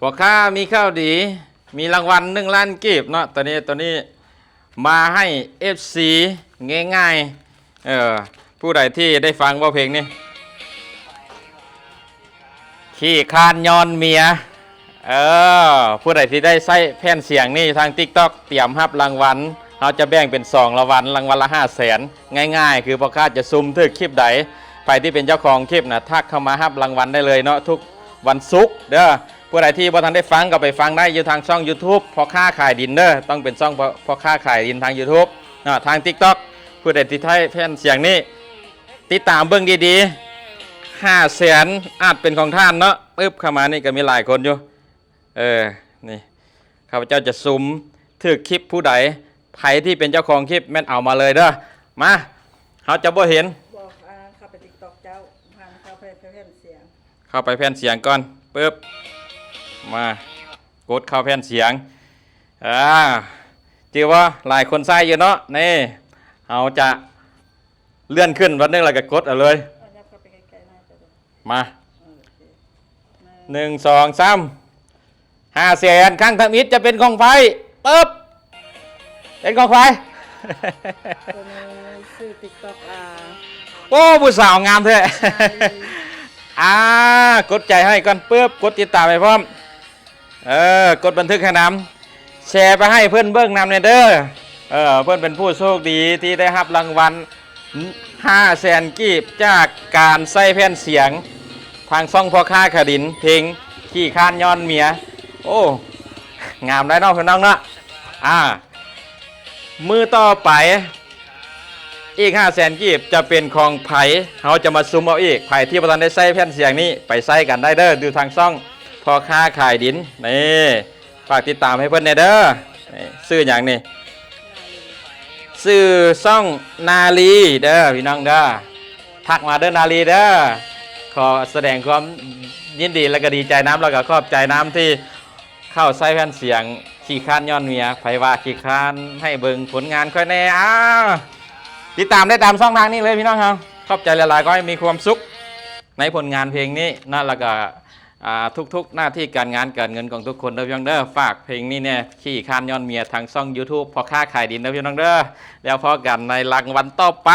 บอกข้ามีข้าวดีมีรางวัล1 ล้านกีบเนาะตอนนี้มาให้ FC ง่ายๆผู้ใดที่ได้ฟังว่าเพลงนี้ขี้คานย้อนเมียผู้ใดที่ได้ใส่แผ่นเสียงนี่ทาง TikTok เตรียมรับรางวัลเราจะแบ่งเป็น2รางวัลละ500,000ง่ายๆคือพอข้าจะซุ่มทึกคลิปใดไปที่เป็นเจ้าของคลิปนะทักเข้ามารับรางวัลได้เลยเนาะทุกวันศุกร์เด้อผู้ใดที่บ่ทันได้ฟังก็ไปฟังได้อยู่ทางช่อง YouTube พอค้าขายดินเด้อต้องเป็นช่องพอค้าขายดินทาง YouTube ทาง TikTok ผู้ใดที่ใช้แผ่นเสียงนี้ติดตามเบิ่งดีๆ500,000อาจเป็นของท่านเนาะปึ๊บเข้ามานี่ก็มีหลายคนอยู่นี่ข้าพเจ้าจะซุ่มถือคลิปผู้ใดไผที่เป็นเจ้าของคลิปแม่นเอามาเลยเด้อมาเขาจะบ่เห็นบอกเข้าไปติ๊กต็อกเจ้าผ่านเข้าไปแผ่นเสียงเข้าไปแผ่นเสียงก่อนปึ๊บมากดเข้าแผ่นเสียงจือว่าหลายคนใส่อยู่เนาะนี่เอาจะเลื่อนขึ้นวันนึงแล้วก็กดเอาเลยมา1 2 3 500,000ครั้งทำอิฐจะเป็นของไฟปึ๊บเป็นของไฟซื้อติ๊กต็อกโอ้ผู้สาวงามแท้กดใจให้ก่อนปึ๊บกดติดตามไปพร้อมกดบันทึกให้นำแชร์ไปให้เพื่อนเบิ้งนำเนี่ยเด้อเพื่อนเป็นผู้โชคดีที่ได้รับรางวัล500,000 กีบจากการใส่แผ่นเสียงทางช่องพ่อค้าขดินเพลงขี้ข้านย้อนเมียโอ้งามได้น้องพี่น้องเนาะมือต่อไปอีก500,000 กีบจะเป็นของไผ่เขาจะมาซุ่มเอาอีกไผ่ที่ประธานได้ใส่แผ่นเสียงนี้ไปใส่กันได้เด้อดูทางช่องพอค้าขายดินนี่ฝากติดตามให้เพื่อนเด้อซื้ออย่างนี้ซื้อช่องนาลีเด้อพี่น้องเด้อทักมาเด้อนาลีเด้อขอแสดงความยินดีและก็ดีใจน้ำแล้วก็ขอบใจน้ำที่เข้าใส่แผ่นเสียงขี้ค้านย้อนเมียไผว่าขี้ค้านให้เบิ่งผลงานค่อยแน่ติดตามได้ตามช่องทางนี้เลยพี่น้องครับขอบใจหลายๆก็ให้มีความสุขในผลงานเพลงนี้นั่นแล้วก็ทุกๆหน้าที่การงานการเงินของทุกคนเด้อพี่น้องเด้อฝากเพลงนี้เนี่ยขี้ค้านย้อนเมียทางช่อง YouTube พอค้าขายดินเด้อพี่น้องเด้อแล้วพอกันในรางวัลต่อไป